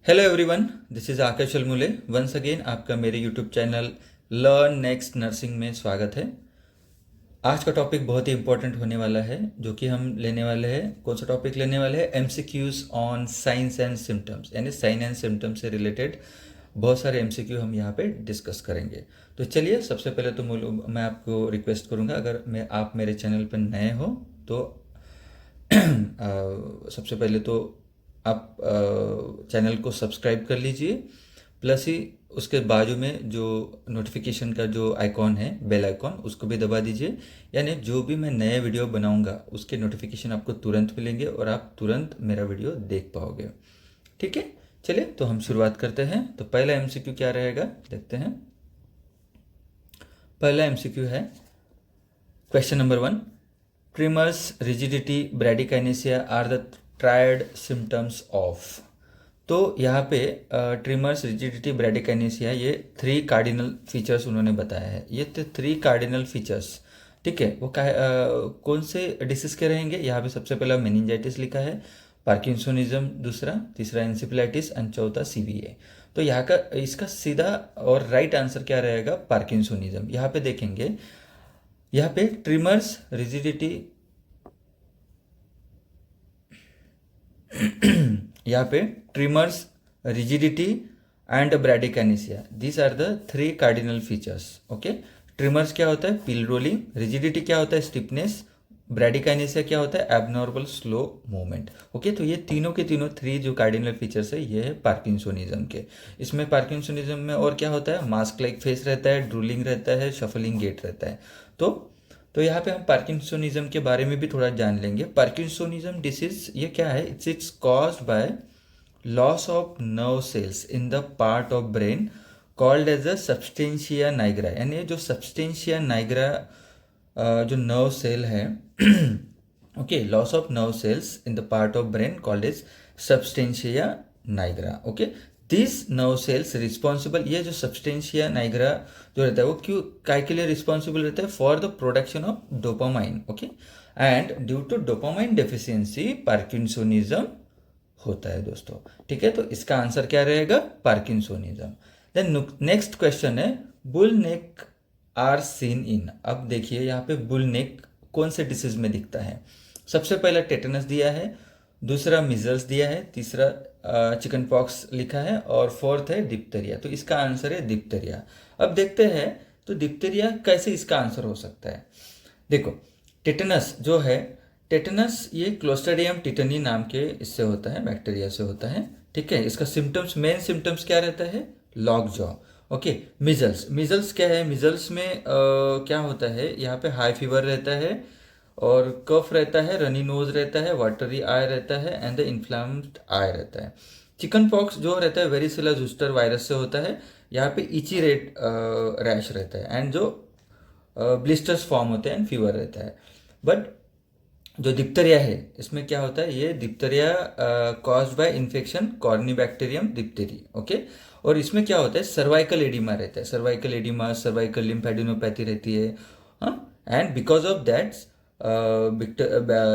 Hello everyone, this is Akash Almule. Once again आपका मेरे YouTube channel learn next nursing में स्वागत है। आज का टॉपिक बहुत ही इंपॉर्टेंट होने वाला है, जो कि हम लेने वाले हैं। कौन सा टॉपिक लेने वाले हैं? MCQs on science and symptoms, यानी साइन एंड सिम्टम्स से रिलेटेड बहुत सारे एमसीक्यू हम यहाँ पे डिस्कस करेंगे। तो चलिए, सबसे पहले तो मैं आपको रिक्वेस्ट करूँगा, अगर आप मेरे चैनल पर नए हो तो सबसे पहले तो आप चैनल को सब्सक्राइब कर लीजिए, प्लस ही उसके बाजू में जो नोटिफिकेशन का जो आइकॉन है, बेल आइकॉन, उसको भी दबा दीजिए। यानी जो भी मैं नए वीडियो बनाऊंगा उसके नोटिफिकेशन आपको तुरंत मिलेंगे और आप तुरंत मेरा वीडियो देख पाओगे। ठीक है, चलिए तो हम शुरुआत करते हैं। तो पहला एमसीक्यू क्या रहेगा, देखते हैं। पहला एमसीक्यू है question number 1। Tremors, rigidity, bradykinesia are the triad symptoms of. तो यहाँ पे ट्रिमर्स, रिजिडिटी, ब्रैडिकाइनेसिया, ये 3 कार्डिनल फीचर्स उन्होंने बताया है। ये 3 कार्डिनल फीचर्स, ठीक है, वो कौन से डिसीज के रहेंगे? यहाँ पे सबसे पहला मेनिंजाइटिस लिखा है, पार्किंसोनिज्म दूसरा, तीसरा एंसेफेलाइटिस एंड चौथा सीवीए। तो यहाँ का इसका सीधा और राइट आंसर क्या रहेगा? पार्किंसोनिज्म। यहाँ पे देखेंगे, यहाँ पे ट्रिमर्स, रिजिडिटी, यहाँ पे tremors, rigidity and bradykinesia, these are the 3 cardinal features. Okay, tremors क्या होता है? पिल रोलिंग। रिजिडिटी क्या होता है? स्टिफनेस। ब्रैडिकाइनेसिया क्या होता है? Abnormal slow movement. ओके, तो ये तीनों के तीनों 3 जो कार्डिनल फीचर्स है, ये है पार्किंसोनिज्म के। इसमें पार्किंसोनिज्म में और क्या होता है? मास्क लाइक फेस रहता है, ड्रूलिंग रहता है, शफलिंग गेट रहता है। तो यहाँ पे हम पार्किंसोनिज्म के बारे में भी थोड़ा जान लेंगे। पार्किंसोनिज्म डिसीज ये क्या है? It's caused by loss of nerve cells in the part of brain called as a substantia nigra. यानी जो सब्सटेंशिया नाइग्रा जो नर्व सेल है, okay, loss of nerve cells in the part of brain called as substantia nigra. Okay, this nerve cells responsible, ये जो substantia nigra जो रहता है वो क्यों काय के लिए रिस्पॉन्सिबल रहता है? For the production of dopamine. Okay, and due to dopamine deficiency parkinsonism होता है दोस्तों। ठीक है, तो इसका आंसर क्या रहेगा? पार्किंसोनिज्म। देन नेक्स्ट क्वेश्चन है, bull neck are seen in. अब देखिए, यहाँ पे बुल नेक कौन से डिसीज में दिखता है? सबसे पहला टेटनस दिया है, दूसरा मिजल्स दिया है, तीसरा चिकन पॉक्स लिखा है और फोर्थ है डिप्थेरिया। तो इसका आंसर है डिप्थेरिया। अब देखते हैं तो डिप्थेरिया कैसे इसका आंसर हो सकता है। देखो, टेटनस जो है, टेटनस ये क्लोस्ट्रीडियम टिटनी नाम के इससे होता है, बैक्टीरिया से होता है। ठीक है, इसका सिम्टम्स, मेन सिम्टम्स क्या रहता है? Lock jaw. Okay, measles, measles क्या है? मिजल्स में क्या होता है? यहाँ पे हाई फीवर रहता है और कफ रहता है, रनी नोज रहता है, वाटरी आई रहता है एंड द इन्फ्लाम्ड आई रहता है। चिकन पॉक्स जो रहता है वेरिसिला ज़ुस्टर वायरस से होता है। यहाँ पे इची रेड रैश रहता है एंड जो ब्लिस्टर्स फॉर्म होते हैं एंड फीवर रहता है। बट जो डिप्थेरिया है, इसमें क्या होता है? ये diphtheria caused by infection Corynebacterium diphtheriae. Okay, और इसमें क्या होता है? सर्वाइकल एडिमा रहता है, सर्वाइकल एडिमा, सर्वाइकल लिम्फेडिनोपैथी रहती है। हाँ, and because of that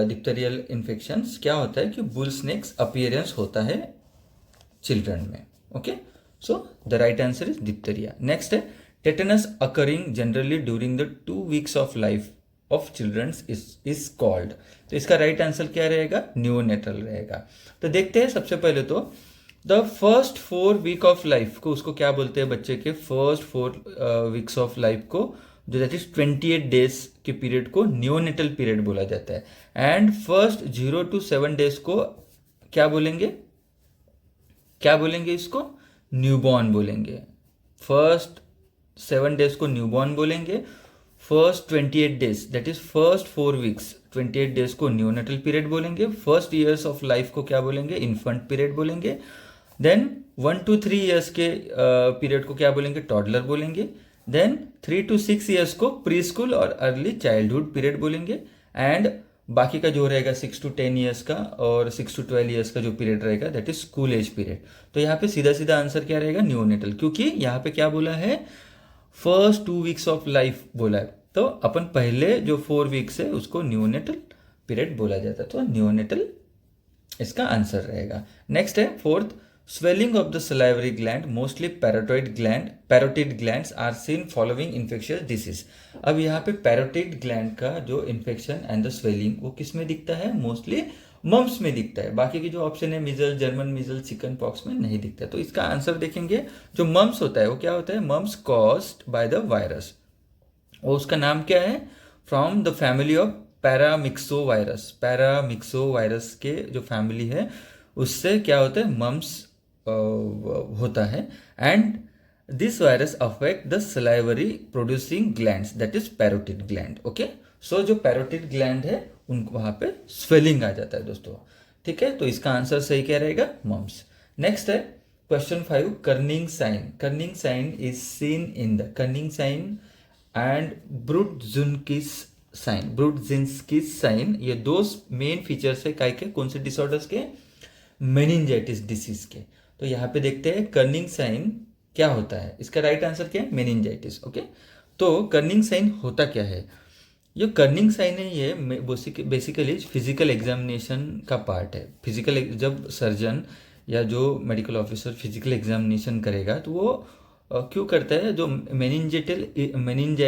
diphtherial infections क्या होता है कि बुल स्नेक्स अपीयरेंस होता है चिल्ड्रन में। Okay, so the right answer is diphtheria. Next है tetanus occurring generally during the 2 weeks of life of childrens is called. तो इसका राइट आंसर क्या रहेगा? न्यूनेटल रहेगा। तो देखते हैं, सबसे पहले तो the first 4 week of life को उसको क्या बोलते हैं? बच्चे के फर्स्ट 4 weeks ऑफ लाइफ को, जो दैट इज 28 days के पीरियड को न्यूनेटल पीरियड बोला जाता है। एंड फर्स्ट 0 to 7 days को क्या बोलेंगे? क्या बोलेंगे इसको? न्यूबॉर्न बोलेंगे। फर्स्ट 7 days को न्यूबॉर्न बोलेंगे। First 28 days, that is first 4 weeks, 28 days को न्यूनेटल पीरियड बोलेंगे। फर्स्ट ईयर्स ऑफ लाइफ को क्या बोलेंगे? इन्फेंट पीरियड बोलेंगे। देन 1 to 3 years के पीरियड को क्या बोलेंगे? टॉडलर बोलेंगे। देन 3 to 6 years को प्री स्कूल और अर्ली चाइल्डहुड पीरियड बोलेंगे। एंड बाकी का जो रहेगा 6 to 10 years का और 6 to 12 years का जो पीरियड रहेगा, that is school age period. तो यहाँ पे सीधा सीधा आंसर क्या रहेगा? न्यूनेटल, क्योंकि यहाँ पे क्या बोला है? फर्स्ट 2 weeks ऑफ लाइफ बोला है। तो अपन पहले जो 4 weeks है उसको न्यूनेटल पीरियड बोला जाता है। तो न्यूनेटल इसका आंसर रहेगा। नेक्स्ट है fourth, Swelling of the salivary gland, mostly parotid glands are seen following infectious disease. अब यहाँ पे parotid gland का जो infection and the swelling वो किस में दिखता है? Mostly मम्स में दिखता है. बाकी की जो ऑप्शन है मीजल, जर्मन मीजल, चिकन पॉक्स में नहीं दिखता है. तो इसका आंसर देखेंगे. जो मम्स होता है वो क्या होता है? Mumps caused by the virus. और उसका नाम क्या है? From the family of paramyxo virus. Paramyxo virus के जो फैमिली है उससे क्या होता है? मम्स होता है. And this virus affect the salivary producing glands, that is parotid gland. Okay, so जो पैरोटिड ग्लैंड है उनको वहां पे स्वेलिंग आ जाता है दोस्तों. ठीक है, तो इसका आंसर सही क्या रहेगा? मम्स. नेक्स्ट है question 5, Kernig sign. Kernig sign is seen in the Kernig sign and Brudzinski's sign. Brudzinski's sign, ये दो मेन फीचर्स है काय के? कौन से डिसऑर्डर्स के? मेनिंजाइटिस डिसीज के. तो यहाँ पे देखते हैं कर्निंग साइन क्या होता है. इसका राइट आंसर क्या है? मेनिंजाइटिस. ओके, तो कर्निंग साइन होता क्या है? जो कर्निंग साइन है ये बेसिकली फिजिकल एग्जामिनेशन का पार्ट है. फिजिकल जब सर्जन या जो मेडिकल ऑफिसर फिजिकल एग्जामिनेशन करेगा तो वो क्यों करता है? जो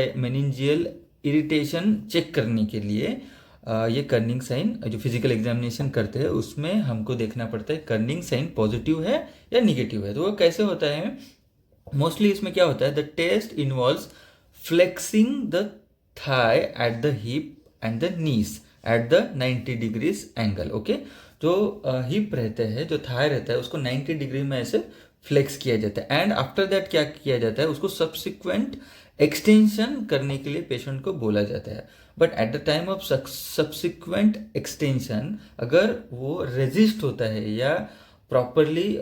मेनिंजियल इरिटेशन चेक करने के लिए ये कर्निंग साइन जो फिजिकल एग्जामिनेशन करते हैं उसमें हमको देखना पड़ता है कर्निंग साइन पॉजिटिव है या निगेटिव है. तो वो कैसे होता है? मोस्टली इसमें क्या होता है? The test involves flexing the thigh at the hip and the knees at the 90 degrees angle. Okay, जो हिप रहते हैं, जो थाई रहता है उसको 90 डिग्री में ऐसे फ्लेक्स किया जाता है. एंड आफ्टर दैट क्या किया जाता है? उसको सब्सिक्वेंट एक्सटेंशन करने के लिए पेशेंट को बोला जाता है. But at the time of subsequent extension अगर वो रेजिस्ट होता है या प्रॉपरली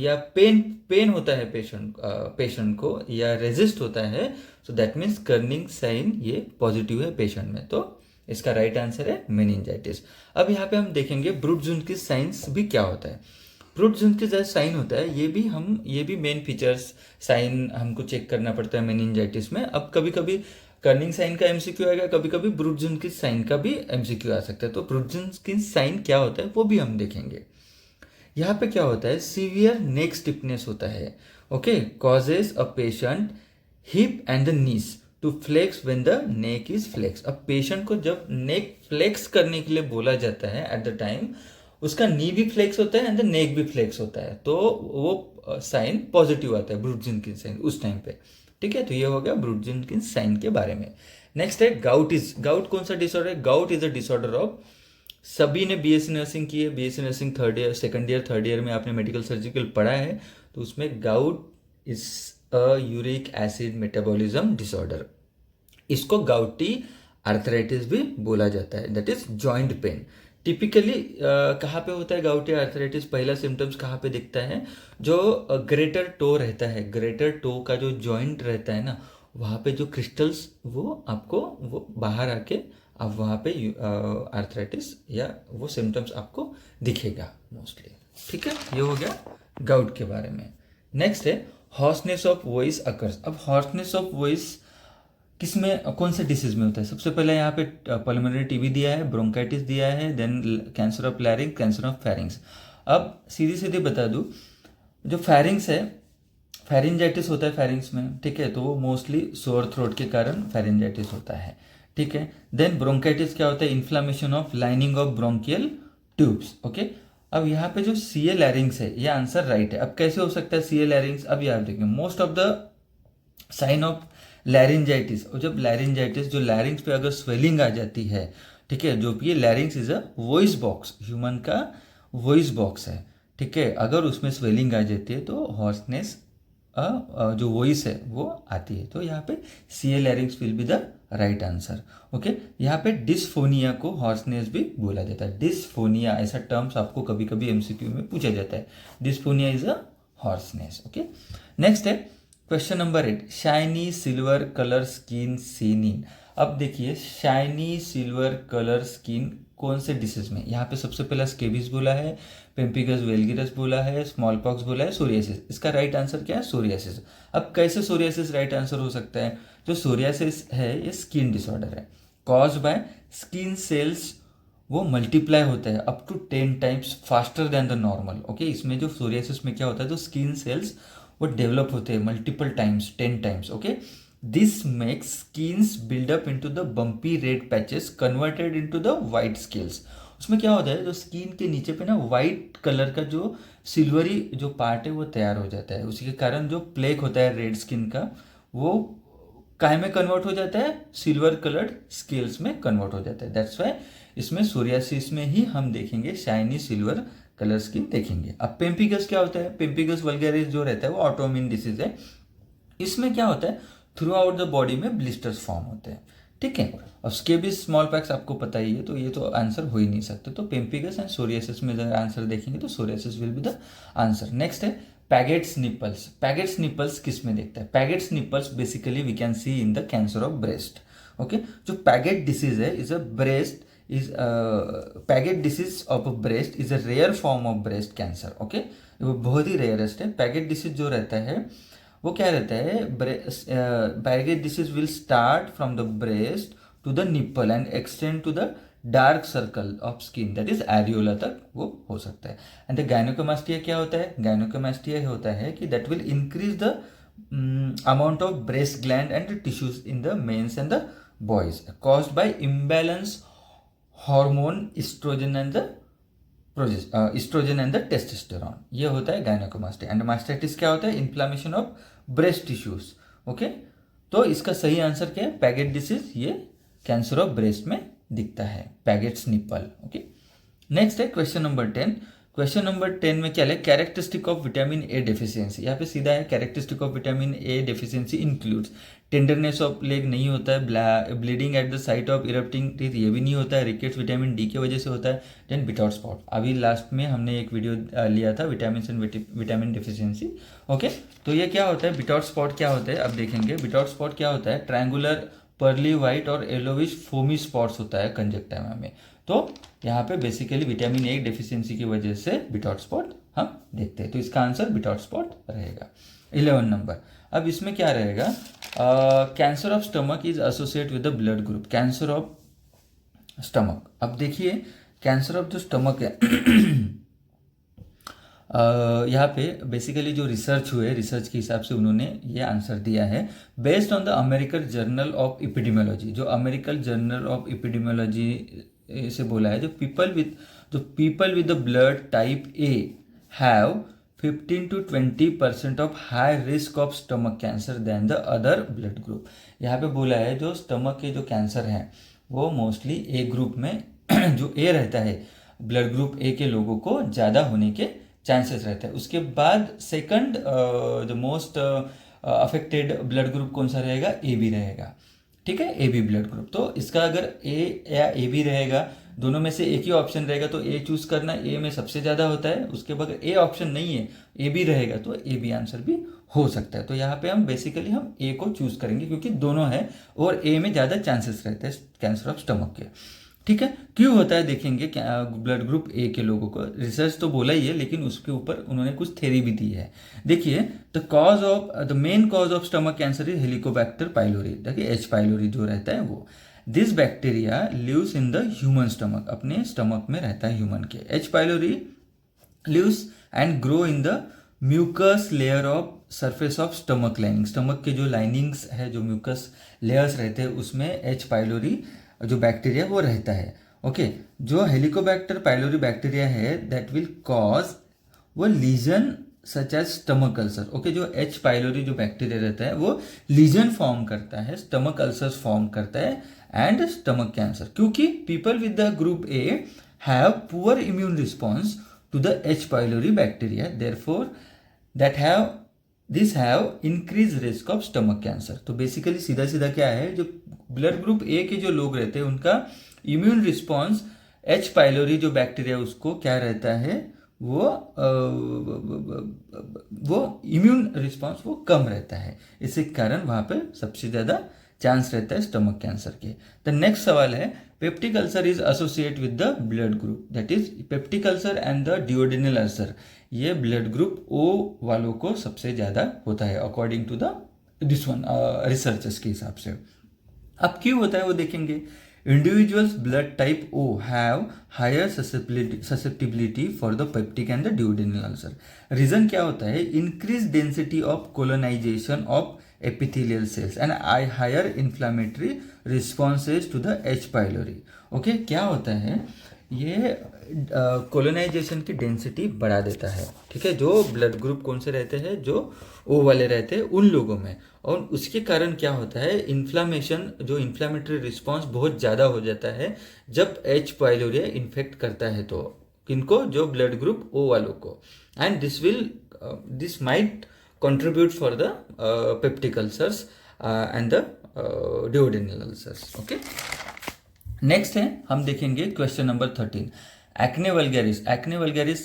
या पेन होता है पेशेंट को या रेजिस्ट होता है, so that means Kernig sign ये पॉजिटिव है पेशेंट में. तो इसका राइट आंसर है मेनिंजाइटिस. अब यहाँ पे हम देखेंगे ब्रुडजुनकिस साइंस भी क्या होता है. ब्रुडजुनकिस जो साइन होता है ये भी मेन फीचर्स साइन हमको चेक करना पड़ता है मेनिंजाइटिस में. अब कभी कभी कर्निंग साइन का एमसीक्यू आएगा, कभी कभी ब्रुडजुनकिस साइन का भी एमसीक्यू आ सकता है. तो ब्रुडजुनकिस साइन क्या होता है वो भी हम देखेंगे. यहाँ पे क्या होता है? सीवियर नेक स्टिफनेस होता है. Okay, causes a patient hip and the knees to flex when the neck is flex. अब पेशेंट को जब नेक फ्लेक्स करने के लिए बोला जाता है एट द टाइम उसका नी भी फ्लेक्स होता है एंड द नेक भी फ्लेक्स होता है, तो वो साइन पॉजिटिव आता है ब्रुडजिनकिस साइन उस टाइम पे. ठीक है, तो ये हो गया ब्रुडजिनकिस साइन के बारे में. नेक्स्ट है गाउट कौन सा डिसऑर्डर है? Gout is a disorder of. सभी ने बीएससी नर्सिंग की है. BSc nursing third year, second year, third year में आपने मेडिकल सर्जिकल पढ़ा है. तो उसमें gout is a uric acid metabolism disorder. इसको गाउटी आर्थराइटिस भी बोला जाता है, that is joint pain. Typically कहाँ पे होता है गाउटी आर्थराइटिस? पहला सिम्टम्स कहाँ पे दिखता है? जो ग्रेटर टो रहता है, ग्रेटर टो का जो जॉइंट रहता है ना, वहाँ पे जो क्रिस्टल्स वो आपको वो बाहर आके अब वहाँ पे आर्थराइटिस या वो सिम्टम्स आपको दिखेगा मोस्टली. ठीक है, ये हो गया गाउट के बारे में. नेक्स्ट है हॉर्सनेस ऑफ वॉइस अकर्स. अब हॉर्सनेस ऑफ वॉइस किस में कौन से डिसीज में होता है? सबसे पहले यहाँ पे पल्मोनरी टीबी दिया है, ब्रोंकाइटिस दिया है, then cancer of larynx, cancer of pharynx. अब सीधी बता दूँ, जो फेरिंग्स है फेरिंजाइटिस होता है फेरिंग्स में. ठीक है, तो वो मोस्टली सोर थ्रोट के कारण फेरिंजाइटिस होता है. ठीक है, देन ब्रोंकाइटिस क्या होता है? Inflammation of lining of bronchial tubes. Okay, अब यहाँ पे जो सीए लैरिंग्स है ये आंसर राइट है. अब कैसे हो सकता है सीए लैरिंग्स? अब याद देखिए, most of the sign of laryngitis, और जब लैरिंजाइटिस जो लैरिंग्स पे अगर स्वेलिंग आ जाती है, ठीक है, जो कि लैरिंग्स is a voice box, human का वॉइस बॉक्स है. ठीक है, अगर उसमें स्वेलिंग आ जाती है तो हॉर्सनेस जो वॉइस है वो आती है. तो यहाँ पे CA लैरिंग्स will be the right answer. Okay, यहाँ पे डिस्फोनिया को हॉर्सनेस भी बोला जाता है. डिस्फोनिया ऐसा टर्म्स आपको कभी कभी एमसीक्यू में पूछा जाता है. Dysphonia is a hoarseness. Okay, next है question number 8, shiny silver colour skin seen in. अब देखिए, शाइनी सिल्वर कलर स्किन कौन से डिसीज में? यहाँ पे सबसे पहला स्केबिस बोला है, पेम्पिगस वेलगिरस बोला है, स्मॉल पॉक्स बोला है, सोरियासिस. इसका राइट आंसर क्या है? सोरियासिस. अब कैसे सोरियासिस राइट आंसर हो सकता है? जो सोरियासिस है ये स्किन डिसऑर्डर है, कॉज बाय स्किन सेल्स वो मल्टीप्लाई होता है up to 10 times faster than the normal. Okay, इसमें जो सोरियासिस में क्या होता है, जो स्किन सेल्स वो डेवलप होते हैं multiple times, 10 times. Okay, this makes skins buildup into the bumpy red patches converted into the white scales. उसमें क्या होता है, जो स्किन के नीचे पे ना वाइट कलर का जो सिल्वरी जो पार्ट है वो तैयार हो जाता है। उसी के कारण जो प्लेक होता है रेड स्किन का, वो काय में कन्वर्ट हो जाता है, सिल्वर कलर्ड स्केल्स में कन्वर्ट हो जाता है। दैट्स वाई इसमें सोरियासिस में ही हम देखेंगे शाइनी सिल्वर कलर स्किन देखेंगे। अब पेम्पिगस क्या होता है, पेम्पिगस वल्गैरिस जो रहता है वो ऑटोइम्यून डिसीज है। इसमें क्या होता है, थ्रू आउट द बॉडी में ब्लिस्टर्स फॉर्म होते हैं। ठीक है, और स्केबिस स्मॉल पैक्स आपको पता ही है, तो ये तो आंसर हो ही नहीं सकते। तो पेम्पिगस एंड सोरियासिस में अगर आंसर देखेंगे तो psoriasis will be the answer. Next है पैगेट्स निपल्स। पैगेट्स निपल्स किस में देखता है, Paget's nipples basically we can see in the cancer of breast. Okay, जो पैगेट डिसीज है is a breast is Paget disease of breast is a rare form of breast cancer. Okay, वो बहुत ही rarest है। Paget disease जो रहता है वो क्या रहता है, Paget disease will start from the breast to the nipple and extend to the dark circle of skin, that is areola तक वो हो सकता है। एंड द गायनोकोमास्टिया क्या होता है, गायनोकोमास्टिया होता है कि that will increase the amount of breast gland and tissues in the mens and the boys caused by imbalance hormone estrogen and the estrogen and the testosterone, ये होता है गायनोकोमास्टिया। एंड मास्टाइटिस क्या होता है, inflammation of breast tissues. Okay, तो इसका सही answer क्या है, पैगेट डिसीज, ये कैंसर ऑफ ब्रेस्ट में दिखता है, पैगेट्स निपल। ओके, नेक्स्ट है क्वेश्चन नंबर 10। क्वेश्चन नंबर 10 में क्या है, characteristic of vitamin A deficiency. यहाँ पे सीधा है, characteristic of vitamin A deficiency includes tenderness of leg नहीं होता है, bleeding at the site of erupting teeth ये भी नहीं होता है, रिकेट्स विटामिन डी की वजह से होता है, देन बिटआउट स्पॉट। अभी लास्ट में हमने एक वीडियो लिया था vitamin and vitamin deficiency. Okay, तो ये क्या होता है, बिटआउट स्पॉट क्या होता है, अब देखेंगे। बिटआउट स्पॉट क्या होता है, ट्रायंगुलर पर्ली वाइट और येलोविश फोमी स्पॉट्स होता है कंजक्टिवा में। तो यहाँ पे बेसिकली विटामिन ए डेफिशिएंसी की वजह से बिटआउट स्पॉट हम देखते हैं, तो इसका आंसर बिटआउट स्पॉट रहेगा। 11 नंबर, अब इसमें क्या रहेगा, cancer of stomach is associate with the blood group. Cancer of stomach, अब देखिए कैंसर ऑफ जो स्टमक है यहाँ पे बेसिकली जो रिसर्च हुए, रिसर्च के हिसाब से उन्होंने ये आंसर दिया है based on the American journal of epidemiology. जो अमेरिकन जर्नल ऑफ एपिडेमियोलॉजी से बोला है, जो people with the blood type A have 15 to 20% of high risk of stomach cancer than the other blood group. यहाँ पे बोला है जो स्टमक के जो कैंसर हैं वो मोस्टली ए ग्रुप में जो ए रहता है, ब्लड ग्रुप ए के लोगों को ज़्यादा होने के चांसेस रहता है। उसके बाद second the most affected blood group कौन सा रहेगा, ए बी रहेगा। ठीक है, ए बी ब्लड ग्रुप। तो इसका अगर ए या ए बी रहेगा, दोनों में से एक ही ऑप्शन रहेगा तो ए चूज करना, ए में सबसे ज़्यादा होता है। उसके बगैर ए ऑप्शन नहीं है, ए बी रहेगा तो ए बी आंसर भी हो सकता है। तो यहाँ पे हम बेसिकली हम ए को चूज करेंगे क्योंकि दोनों है और ए में ज़्यादा चांसेस रहते हैं कैंसर ऑफ स्टमक के। ठीक है, क्यों होता है देखेंगे ब्लड ग्रुप ए के लोगों को। रिसर्च तो बोला ही है लेकिन उसके ऊपर उन्होंने कुछ थ्योरी भी दी है। देखिए, the main cause of stomach cancer is Helicobacter pylori. देखिए एच पाइलोरी जो रहता है वो, this bacteria lives in the human stomach, अपने स्टमक में रहता है ह्यूमन के। H pylori lives and grow in the mucus layer of surface of stomach lining. Stomach के जो लाइनिंग्स है, जो म्यूकस लेयर्स रहते हैं उसमें एच पाइलोरी जो बैक्टीरिया वो रहता है। ओके, जो हेलिकोबैक्टर पाइलोरी बैक्टीरिया है दैट विल कॉज वो lesion such as stomach ulcer. Okay, जो एच पाइलोरी जो बैक्टीरिया रहता है वो लीजन फॉर्म करता है, स्टमक अल्सर्स फॉर्म करता है एंड स्टमक कैंसर, क्योंकि people with the group A have poor immune response to the H pylori bacteria, therefore that have this have increase risk of stomach cancer. तो basically सीधा सीधा क्या है, जो blood group A के जो लोग रहते हैं उनका इम्यून रिस्पॉन्स एच पाइलोरी जो बैक्टीरिया उसको क्या रहता है, वो इम्यून रिस्पॉन्स वो कम रहता है, इसी कारण वहाँ पे सबसे ज़्यादा चांस रहता है स्टमक कैंसर के। द नेक्स्ट सवाल है, peptic ulcer is associate with the blood group, that is peptic ulcer and the duodenal ulcer. ये ब्लड ग्रुप ओ वालों को सबसे ज़्यादा होता है according to the this one researchers के हिसाब से। अब क्यों होता है वो देखेंगे। Individuals blood type O have higher susceptibility for the peptic and the duodenal ulcer. Reason क्या होता है? Increased density of colonization of epithelial cells and higher inflammatory responses to the H. pylori. Okay, क्या होता है? ये colonisation की density बढ़ा देता है, ठीक है, जो ब्लड ग्रुप कौन से रहते हैं, जो ओ वाले रहते हैं उन लोगों में, और उसके कारण क्या होता है, इन्फ्लामेशन, जो इन्फ्लामेटरी रिस्पॉन्स बहुत ज़्यादा हो जाता है जब एच पाइलोरिया इन्फेक्ट करता है, तो किनको, जो ब्लड ग्रुप ओ वालों को, and this might contribute for the peptic ulcers and the duodenal ulcers. Okay. Next है, हम देखेंगे question number 13. Acne vulgaris. Acne vulgaris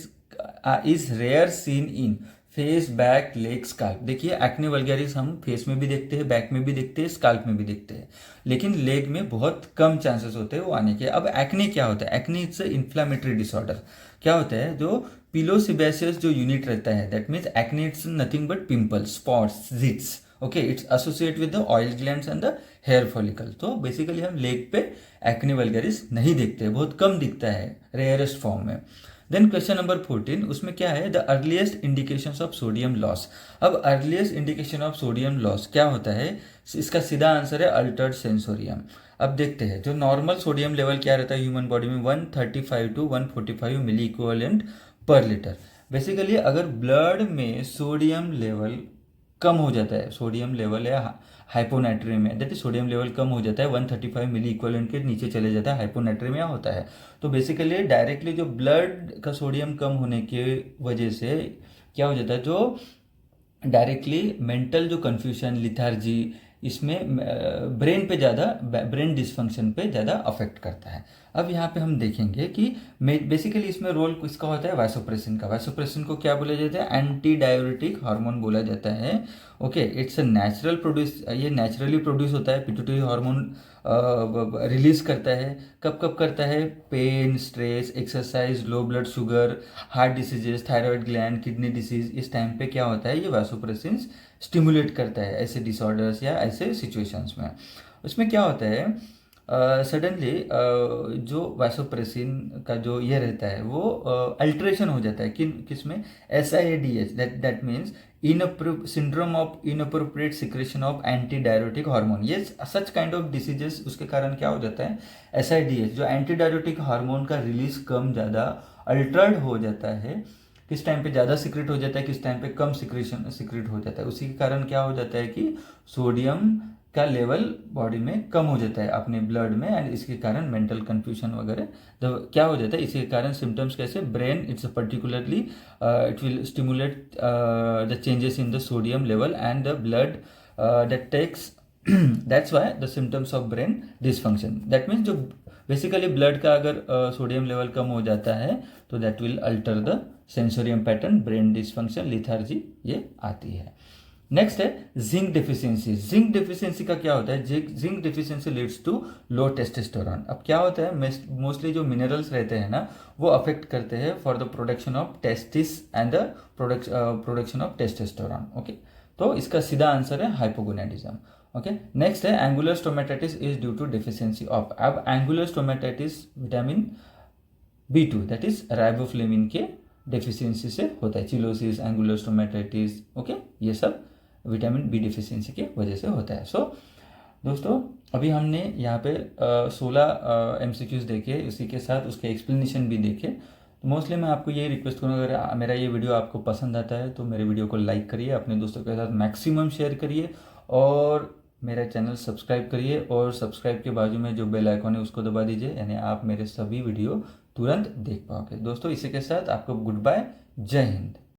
is rare seen in face, back, leg, scalp. देखिए, acne vulgaris हम face में भी देखते हैं, back में भी देखते हैं, स्काल्प में भी देखते हैं, लेकिन लेग में बहुत कम चांसेस होते हैं वो आने के. अब एक्ने क्या होता है? Acne it's inflammatory disorder. क्या होता है? जो पिलोसिबेसियस जो यूनिट रहता है, that means acne it's nothing but pimples, spots, zits. Okay, it's associate with the oil glands and the hair follicle. तो बेसिकली हम लेग पे एक्ने वल्गैरिस नहीं देखते, बहुत कम दिखता है, रेयरेस्ट फॉर्म में. देन क्वेश्चन नंबर 14, उसमें क्या है? The earliest indications of sodium loss. अब earliest indication of sodium loss क्या होता है? इसका सीधा आंसर है अल्टर्ड सेंसोरियम. अब देखते हैं, जो नॉर्मल सोडियम लेवल क्या रहता है ह्यूमन बॉडी में, 135 to 145 milli equivalent per litre. Basically अगर ब्लड में सोडियम लेवल कम हो जाता है, सोडियम लेवल है hyponatraemia, that is sodium level कम हो जाता है, 135 मिली इक्विवेलेंट के नीचे चले जाता है, हाइपोनेट्रीमिया होता है. तो बेसिकली डायरेक्टली जो ब्लड का सोडियम कम होने की वजह से क्या हो जाता है, जो डायरेक्टली मेंटल जो कन्फ्यूजन, लिथार्जी, इसमें ब्रेन पे ज़्यादा, ब्रेन डिसफंक्शन पे ज़्यादा अफेक्ट करता है. अब यहाँ पे हम देखेंगे कि बेसिकली इसमें रोल किसका होता है? वासोप्रेसिन का. वासोप्रेसिन को क्या बोला जाता है? एंटी डाययूरेटिक हार्मोन बोला जाता है. Okay, it's a natural produce, ये नेचुरली प्रोड्यूस होता है, पिट्यूटरी हार्मोन रिलीज करता है. कब कब करता है? Pain, stress, exercise, low blood sugar, heart diseases, thyroid gland, kidney disease, इस टाइम पे क्या होता है? ये वासोप्रेसिन स्टिमुलेट करता है ऐसे डिसऑर्डर्स या ऐसे सिचुएशंस में. उसमें क्या होता है, सडनली जो वासोप्रेसिन का जो ये रहता है वो अल्ट्रेशन हो जाता है किसमें? SIADH, that means syndrome of inappropriate secretion of anti diuretic hormone. ये सच काइंड ऑफ डिसीजेस, उसके कारण क्या हो जाता है? SIDH, जो एंटी डायरेटिक हार्मोन का रिलीज कम ज़्यादा अल्टर्ड हो जाता है, किस टाइम पे ज़्यादा सिक्रेट हो जाता है, किस टाइम पे कम सिक्रेट हो जाता है. उसी के कारण क्या हो जाता है कि सोडियम का लेवल बॉडी में कम हो जाता है अपने ब्लड में, एंड इसके कारण मेंटल कंफ्यूजन वगैरह तो क्या हो जाता है. इसी के कारण सिम्टम्स कैसे? Brain, it's particularly it will stimulate the changes in the sodium level and the blood that takes, that's why the symptoms of brain dysfunction. That means जो बेसिकली ब्लड का अगर सोडियम लेवल कम हो जाता है तो that will alter the sensorium pattern, brain dysfunction, lethargy ये आती है. नेक्स्ट है जिंक डेफिशिएंसी. जिंक डेफिशिएंसी का क्या होता है? Zinc deficiency leads to low testosterone. अब क्या होता है, मोस्टली जो मिनरल्स रहते हैं ना, वो अफेक्ट करते हैं for the production of testis and the production of testosterone. Okay, तो इसका सीधा आंसर है हाइपोगोनाडिज्म. ओके, नेक्स्ट है angular stomatitis is due to deficiency of. अब angular stomatitis vitamin B2 that is riboflavin के डेफिशिएंसी से होता है. चिलोसिस, एंगुलर स्टोमेटाइटिस, ओके, ये सब विटामिन बी डिफिशियंसी की वजह से होता है. सो दोस्तों, अभी हमने यहाँ पे 16 MCQs देखे, उसी के साथ उसके एक्सप्लेनेशन भी देखे. तो मोस्टली मैं आपको यही रिक्वेस्ट करूँगा, अगर मेरा ये वीडियो आपको पसंद आता है तो मेरे वीडियो को लाइक करिए, अपने दोस्तों के साथ मैक्सिमम शेयर करिए, और मेरा चैनल सब्सक्राइब करिए, और सब्सक्राइब के बाजू में जो बेल आइकॉन है उसको दबा दीजिए, यानी आप मेरे सभी वीडियो तुरंत देख पाओगे. दोस्तों, इसी के साथ आपको गुड बाय, जय हिंद.